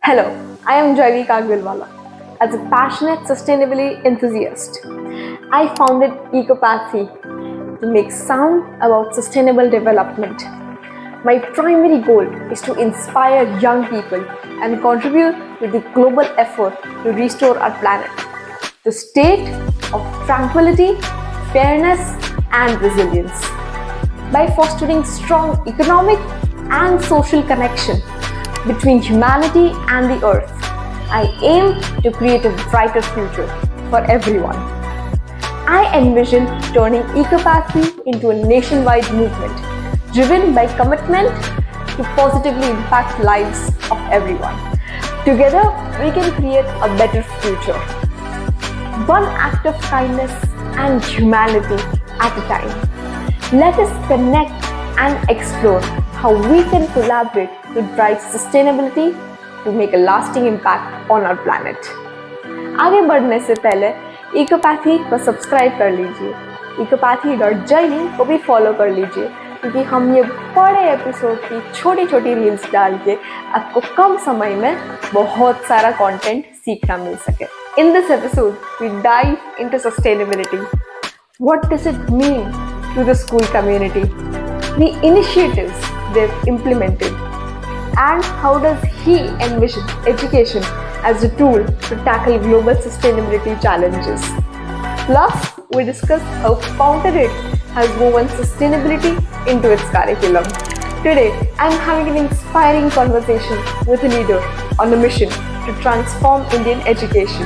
Hello, I am Javi Kagvilwala. As a passionate sustainability enthusiast, I founded Ecopathy to make sound about sustainable development. My primary goal is to inspire young people and contribute to the global effort to restore our planet. The state of tranquility, fairness, and resilience. By fostering strong economic and social connection between humanity and the earth, I aim to create a brighter future for everyone. I envision turning Ecopathy into a nationwide movement driven by commitment to positively impact lives of everyone. Together, we can create a better future. One act of kindness and humanity at a time. Let us connect and explore how we can collaborate to drive sustainability to make a lasting impact on our planet. आगे बढ़ने से पहले इकोपैथी को subscribe कर लीजिए, ecopathy.journey को भी follow कर लीजिए क्योंकि हम ये बड़े एपिसोड की छोटी छोटी रील्स डाल के आपको कम समय में बहुत सारा कंटेंट सीखना मिल सके. In this episode, we dive into sustainability. What does it mean to the school community? The initiatives they've implemented, and how does he envision education as a tool to tackle global sustainability challenges. Plus, we discuss how Fountainhead has woven sustainability into its curriculum. Today, I'm having an inspiring conversation with a leader on a mission to transform Indian education.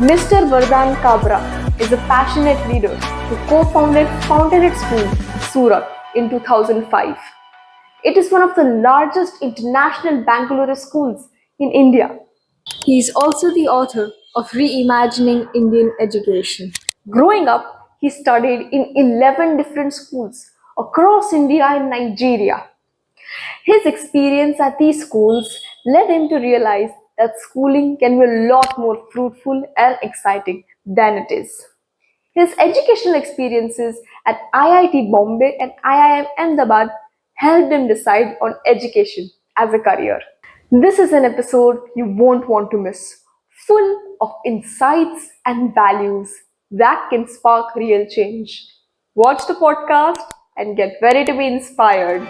Mr. Vardan Kabra is a passionate leader who co-founded Fountainhead School, Surat, in 2005. It is one of the largest international Bangalore schools in India. He is also the author of Reimagining Indian Education. Growing up, he studied in 11 different schools across India and Nigeria. His experience at these schools led him to realize that schooling can be a lot more fruitful and exciting than it is. His educational experiences at IIT Bombay and IIM Ahmedabad helped him decide on education as a career. This is an episode you won't want to miss, full of insights and values that can spark real change. Watch the podcast and get ready to be inspired.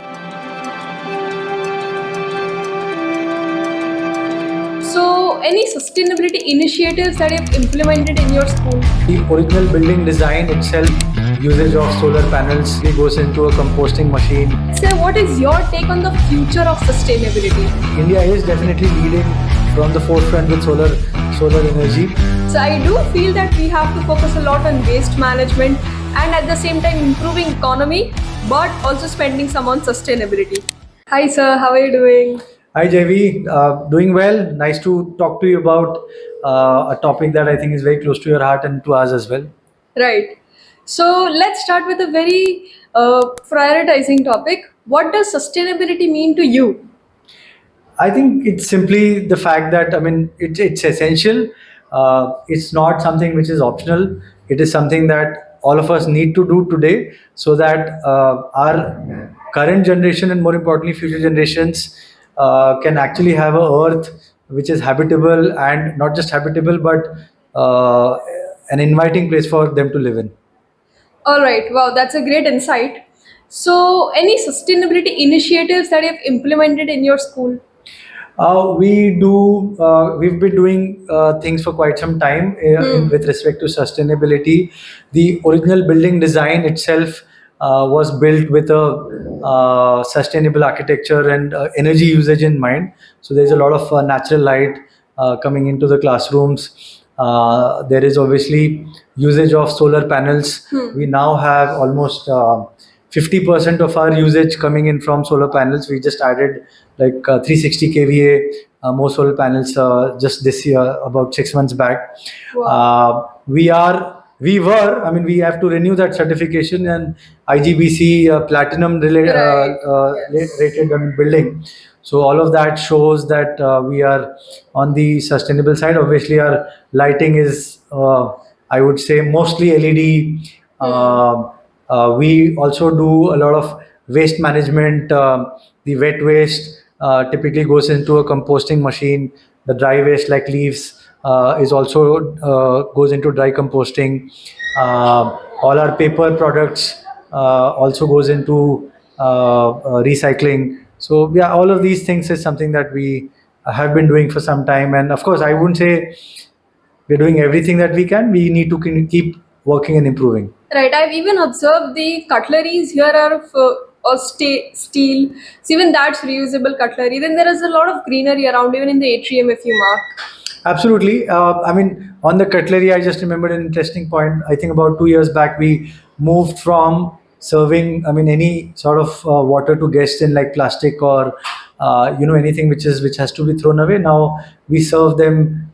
So, any sustainability initiatives that you've implemented in your school? The original building design itself, usage of solar panels, it goes into a composting machine. Sir, what is your take on the future of sustainability? India is definitely leading from the forefront with solar energy. So I do feel that we have to focus a lot on waste management and at the same time improving economy, but also spending some on sustainability. Hi sir, how are you doing? Hi JV, doing well. Nice to talk to you about a topic that I think is very close to your heart and to us as well. Right. So let's start with a very prioritizing topic. What does sustainability mean to you? I think it's simply the fact that it's essential. It's not something which is optional. It is something that all of us need to do today, so that our current generation and more importantly future generations can actually have a earth which is habitable, and not just habitable but an inviting place for them to live in. All right. Wow, that's a great insight. So, any sustainability initiatives that you've implemented in your school? We've been doing things for quite some time with respect to sustainability. The original building design itself was built with a sustainable architecture and energy usage in mind. So there's a lot of natural light coming into the classrooms. There is obviously usage of solar panels. We now have almost 50% of our usage coming in from solar panels. We just added like 360 kVA more solar panels just this year, about 6 months back. Wow. We have to renew that certification and IGBC platinum rated building. So all of that shows that we are on the sustainable side. Obviously, our lighting is, I would say, mostly LED. We also do a lot of waste management, the wet waste. typically goes into a composting machine. The dry waste like leaves is also goes into dry composting. All our paper products also goes into recycling. So yeah, all of these things is something that we have been doing for some time. And of course, I wouldn't say we're doing everything that we can. We need to keep working and improving. Right, I've even observed the cutleries here are of steel. So even that's reusable cutlery. Then there is a lot of greenery around, even in the atrium, if you mark. Absolutely. I mean, on the cutlery, I just remembered an interesting point. I think about 2 years back, we moved from serving, I mean, any sort of water to guests in like plastic or anything which has to be thrown away. Now we serve them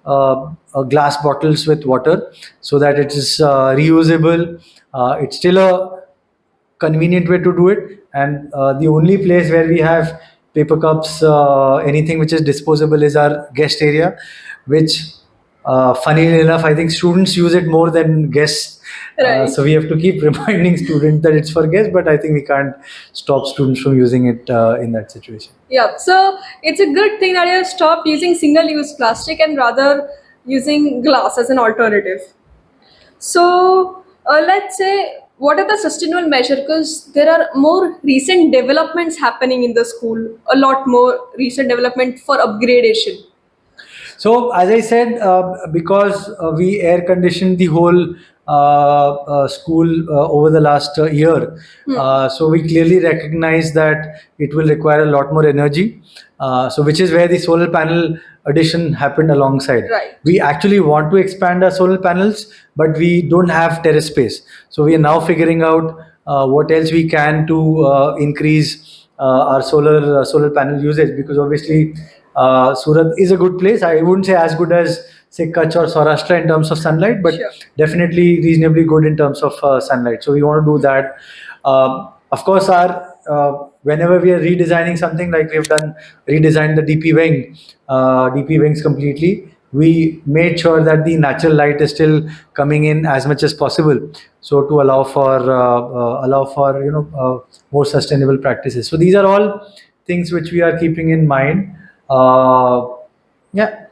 glass bottles with water so that it is reusable. It's still a convenient way to do it, and the only place where we have paper cups, anything which is disposable, is our guest area, which funnily enough, I think students use it more than guests. Right. So we have to keep reminding students that it's for guests, but I think we can't stop students from using it in that situation. Yeah, so it's a good thing that you have stopped using single-use plastic and rather using glass as an alternative. So let's say, what are the sustainable measures? Because there are more recent developments happening in the school, a lot more recent development for upgradation. So, as I said, because we air conditioned the whole school over the last year, so we clearly recognize that it will require a lot more energy. So, which is where the solar panel addition happened alongside. Right. We actually want to expand our solar panels, but we don't have terrace space. So, we are now figuring out what else we can to increase our solar panel usage, because obviously Surat is a good place. I wouldn't say as good as say Kutch or Saurashtra in terms of sunlight, but Sure. definitely reasonably good in terms of sunlight. So we want to do that. Of course, our whenever we are redesigning something, like we've done redesigned the DP wings completely. We made sure that the natural light is still coming in as much as possible, so to allow for more sustainable practices. So these are all things which we are keeping in mind. Yeah.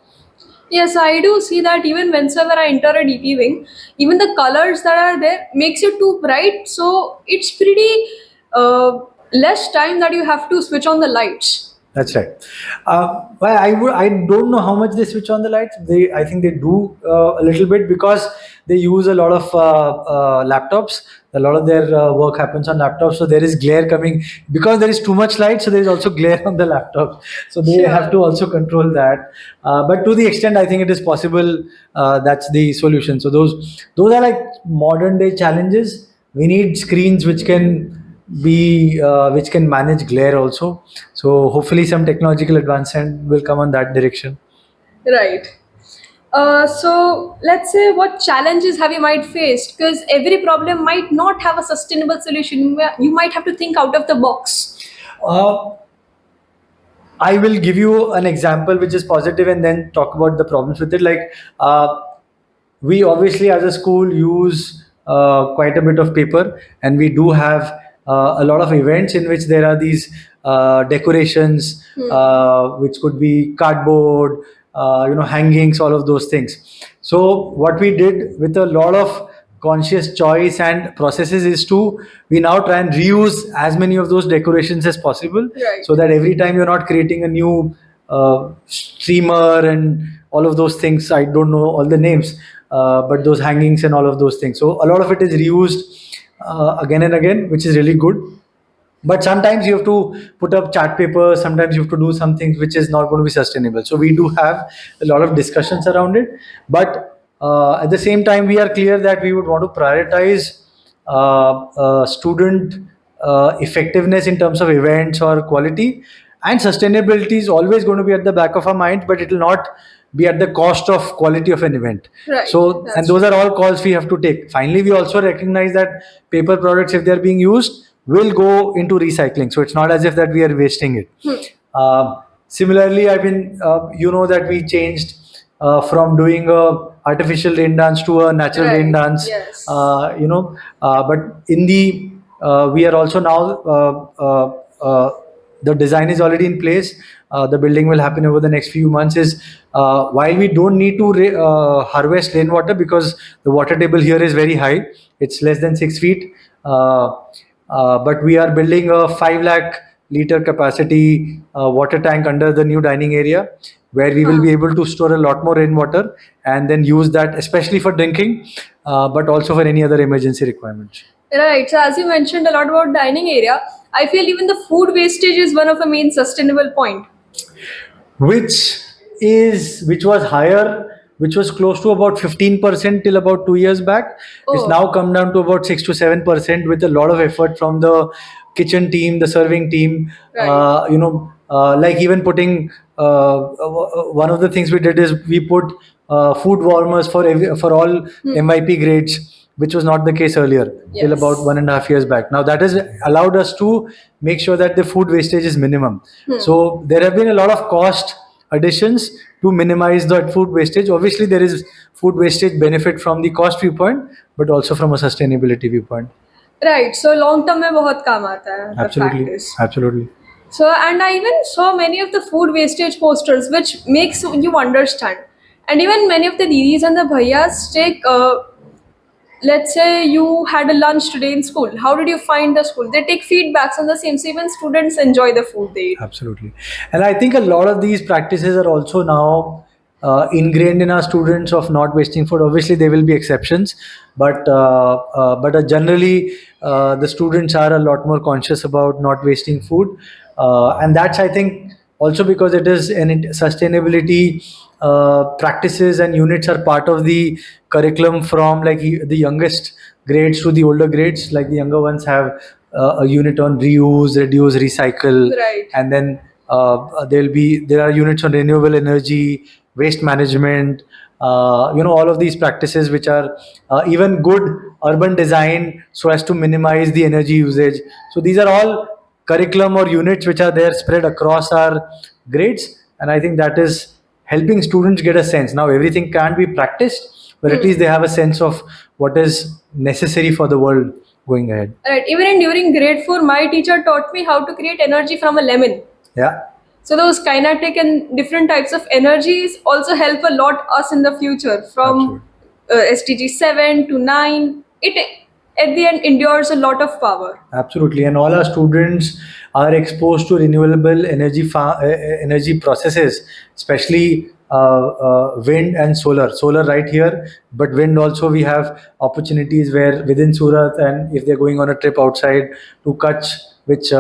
Yes, I do see that even whenever I enter a DP wing, even the colors that are there makes it too bright. So it's pretty less time that you have to switch on the lights. That's right. Well, I don't know how much they switch on the lights. I think they do a little bit, because they use a lot of laptops. A lot of their work happens on laptops, so there is glare coming because there is too much light. So there is also glare on the laptop. So they Sure. have to also control that. But to the extent I think it is possible, that's the solution. So those are like modern day challenges. We need screens which can manage glare also. So hopefully some technological advancement will come on that direction. Right. So let's say, what challenges have you might faced? Because every problem might not have a sustainable solution. You might have to think out of the box. Uh, I will give you an example which is positive and then talk about the problems with it. Like, we obviously as a school use quite a bit of paper, and we do have a lot of events in which there are these decorations, which could be cardboard, hangings, all of those things. So what we did with a lot of conscious choice and processes is to we now try and reuse as many of those decorations as possible. Right. So that every time you're not creating a new streamer and all of those things, I don't know all the names, but those hangings and all of those things, so a lot of it is reused again and again, which is really good. But sometimes you have to put up chart paper, sometimes you have to do some things which is not going to be sustainable. So we do have a lot of discussions around it, but at the same time we are clear that we would want to prioritize student effectiveness in terms of events or quality, and sustainability is always going to be at the back of our mind, but it will not be at the cost of quality of an event. Right. So, and those are all calls we have to take. Finally, we also recognize that paper products, if they're being used, will go into recycling. So it's not as if that we are wasting it. Similarly, I've been, that we changed from doing a artificial rain dance to a natural Right. rain dance. Yes. But in the we are also now the design is already in place. The building will happen over the next few months. Is while we don't need to harvest rainwater because the water table here is very high, it's less than 6 feet. Uh, but we are building a 5 lakh liter capacity water tank under the new dining area, where we will be able to store a lot more rainwater and then use that, especially for drinking, but also for any other emergency requirements. Right. So as you mentioned a lot about dining area, I feel even the food wastage is one of the main sustainable point. Which was higher, which was close to about 15% till about 2 years back. It's Oh. now come down to about 6 to 7% with a lot of effort from the kitchen team, the serving team. Right. Like even putting one of the things we did is we put food warmers for all MIP grades, which was not the case earlier till Yes. about 1.5 years back. Now that has allowed us to make sure that the food wastage is minimum. So there have been a lot of cost additions to minimize that food wastage. Obviously, there is food wastage benefit from the cost viewpoint, but also from a sustainability viewpoint. Right. So long term में बहुत काम आता है. The fact Absolutely, is. absolutely. So, and I even saw many of the food wastage posters, which makes you understand. And even many of the didis and the bhaiyas take, let's say you had a lunch today in school. How did you find the school? They take feedbacks on the same. So even students enjoy the food they eat. Absolutely. And I think a lot of these practices are also now ingrained in our students of not wasting food. Obviously, there will be exceptions, but generally, the students are a lot more conscious about not wasting food. And that's, I think, also because it is sustainability practices and units are part of the curriculum from like the youngest grades to the older grades. Like the younger ones have a unit on reuse, reduce, recycle, Right. and then there are units on renewable energy, waste management. All of these practices which are even good urban design so as to minimize the energy usage. So these are all curriculum or units which are there spread across our grades, and I think that is helping students get a sense. Now everything can't be practiced, but at least they have a sense of what is necessary for the world going ahead. Right. Even during grade 4, my teacher taught me how to create energy from a lemon. Yeah. So those kinetic and different types of energies also help a lot us in the future. From SDG 7 to 9, it at the end endures a lot of power. Absolutely, and all our students are exposed to renewable energy processes, especially wind and solar. Solar right here, but wind also we have opportunities where within Surat, and if they're going on a trip outside to Kutch, which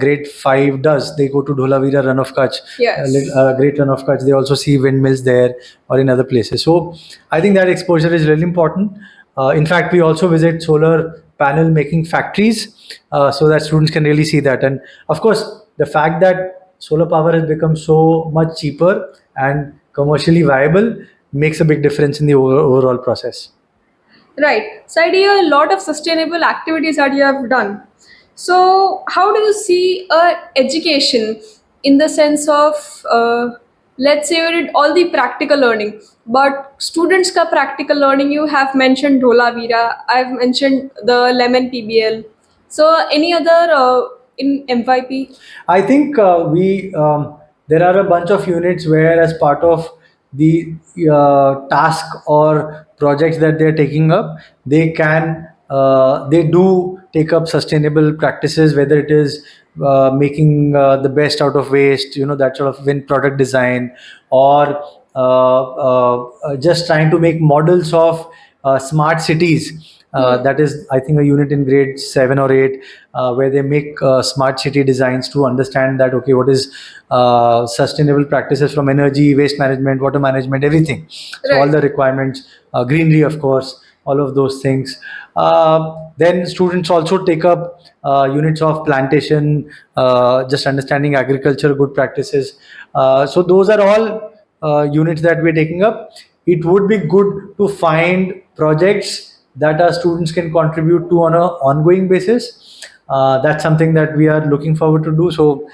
grade 5 does, they go to Dholavira Run of Kutch, Yes. Great Run of Kutch. They also see windmills there or in other places. So I think that exposure is really important. In fact, we also visit solar panel making factories so that students can really see that. And of course, the fact that solar power has become so much cheaper and commercially viable makes a big difference in the overall process. Right. So I do a lot of sustainable activities that you have done. So how do you see education in the sense of, let's say you did all the practical learning, but students ka practical learning, you have mentioned Dholavira, I've mentioned the Lemon PBL. So any other in MYP? I think we there are a bunch of units where, as part of the task or projects that they're taking up, they do take up sustainable practices, whether it is making the best out of waste, that sort of wind product design, or just trying to make models of smart cities. That is, I think, a unit in grade 7 or 8 where they make smart city designs to understand that, okay, what is sustainable practices from energy, waste management, water management, everything. So all Right. the requirements, greenery, of course, all of those things. Then students also take up units of plantation, just understanding agriculture, good practices. So those are all units that we're taking up. It would be good to find projects that our students can contribute to on an ongoing basis. That's something that we are looking forward to do. So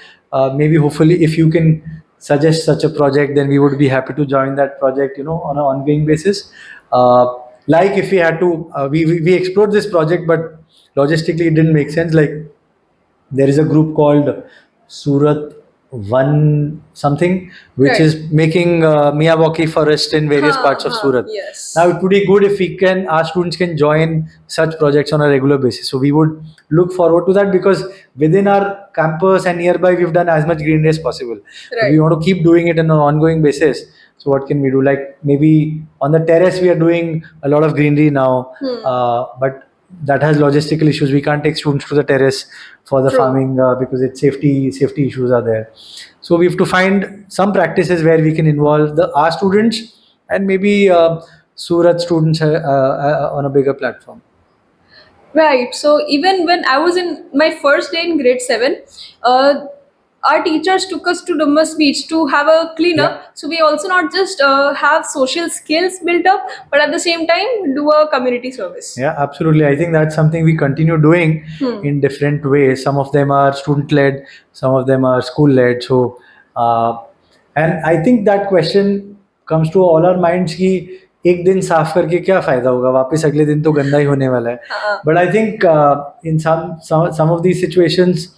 maybe hopefully if you can suggest such a project, then we would be happy to join that project, on an ongoing basis. Like if we had to, we explored this project, but logistically it didn't make sense. Like there is a group called Surat one something, which Right. is making Miyawaki forest in various parts of Surat. Yes. Now it would be good if we can, our students can join such projects on a regular basis. So we would look forward to that, because within our campus and nearby we've done as much greenery as possible. But we Right. want to keep doing it on an ongoing basis. So what can we do? Like maybe on the terrace we are doing a lot of greenery now, but that has logistical issues. We can't take students to the terrace for the True. farming because it's safety issues are there. So we have to find some practices where we can involve our students and maybe Surat students on a bigger platform. Right. So even when I was in my first day in grade 7, uh, our teachers took us to Dumas Beach to have a cleanup. Yeah. So we also not just have social skills built up, but at the same time do a community service. Yeah, absolutely. I think that's something we continue doing in different ways. Some of them are student led, some of them are school led. So, and I think that question comes to all our minds कि एक दिन साफ करके क्या फायदा होगा, वापस अगले दिन तो गंदा ही होने वाला है. But I think in some of these situations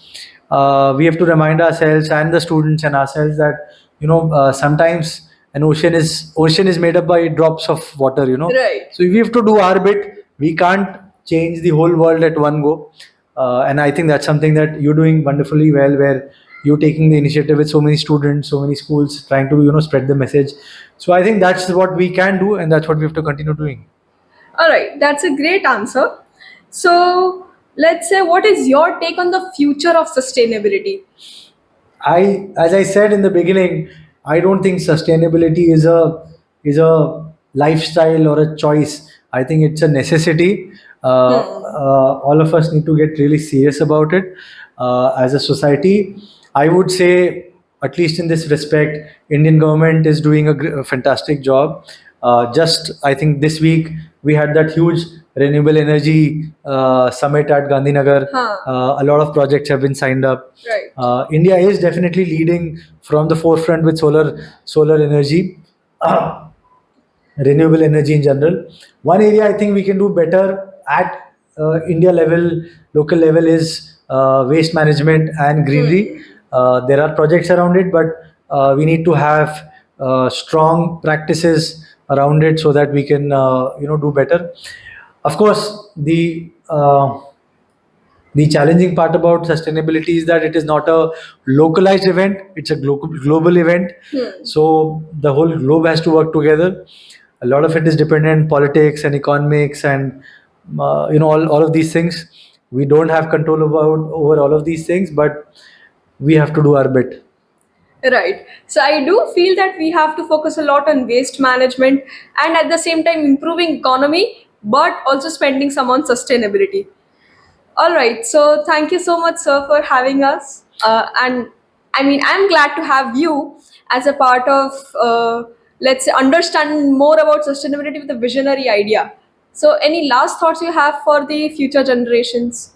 we have to remind ourselves and the students and ourselves that sometimes an ocean is made up by drops of water. Right. So we have to do our bit. We can't change the whole world at one go, and I think that's something that you're doing wonderfully well, where you're taking the initiative with so many students, so many schools, trying to spread the message. So I think that's what we can do, and that's what we have to continue doing. All right, that's a great answer. So let's say, what is your take on the future of sustainability? As I said in the beginning, I don't think sustainability is a lifestyle or a choice. I think it's a necessity. All of us need to get really serious about it as a society. I would say, at least in this respect, Indian government is doing a fantastic job. Just I think this week we had that huge renewable energy summit at Gandhinagar. A lot of projects have been signed up. Right. India is definitely leading from the forefront with solar energy, renewable energy in general. One area I think we can do better at India level, local level, is waste management and greenery. There are projects around it, but we need to have strong practices around it so that we can do better. Of course, the challenging part about sustainability is that it is not a localized event, it's a global event. So the whole globe has to work together. A lot of it is dependent on politics and economics and all of these things. We don't have control over all of these things, but we have to do our bit. Right. So I do feel that we have to focus a lot on waste management and at the same time improving economy, but also spending some on sustainability. All right. So thank you so much, sir, for having us. And I mean, I'm glad to have you as a part of, let's say, understanding more about sustainability with a visionary idea. So, any last thoughts you have for the future generations?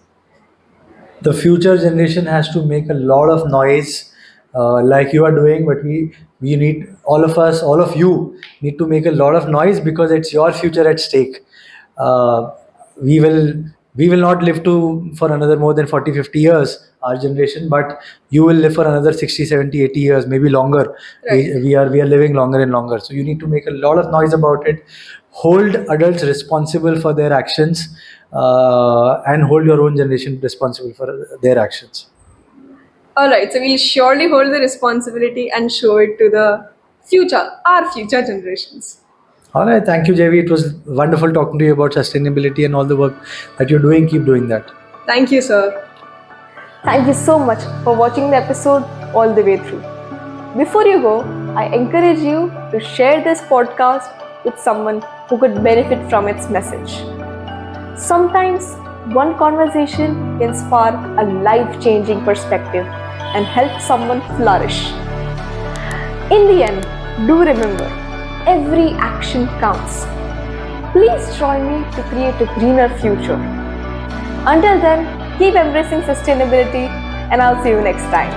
The future generation has to make a lot of noise like you are doing, but we need, all of you need to make a lot of noise, because it's your future at stake. uh, we will we will not live to for another more than 40, 50 years, our generation, but you will live for another 60, 70, 80 years, maybe longer. Right. We are living longer and longer, so you need to make a lot of noise about it. Hold adults responsible for their actions, and hold your own generation responsible for their actions. All right. So, we'll surely hold the responsibility and show it to the future, our future generations. All right, thank you, JV. It was wonderful talking to you about sustainability and all the work that you're doing. Keep doing that. Thank you, sir. Thank you so much for watching the episode all the way through. Before you go, I encourage you to share this podcast with someone who could benefit from its message. Sometimes one conversation can spark a life-changing perspective and help someone flourish. In the end, do remember, every action counts. Please join me to create a greener future. Until then, keep embracing sustainability, and I'll see you next time.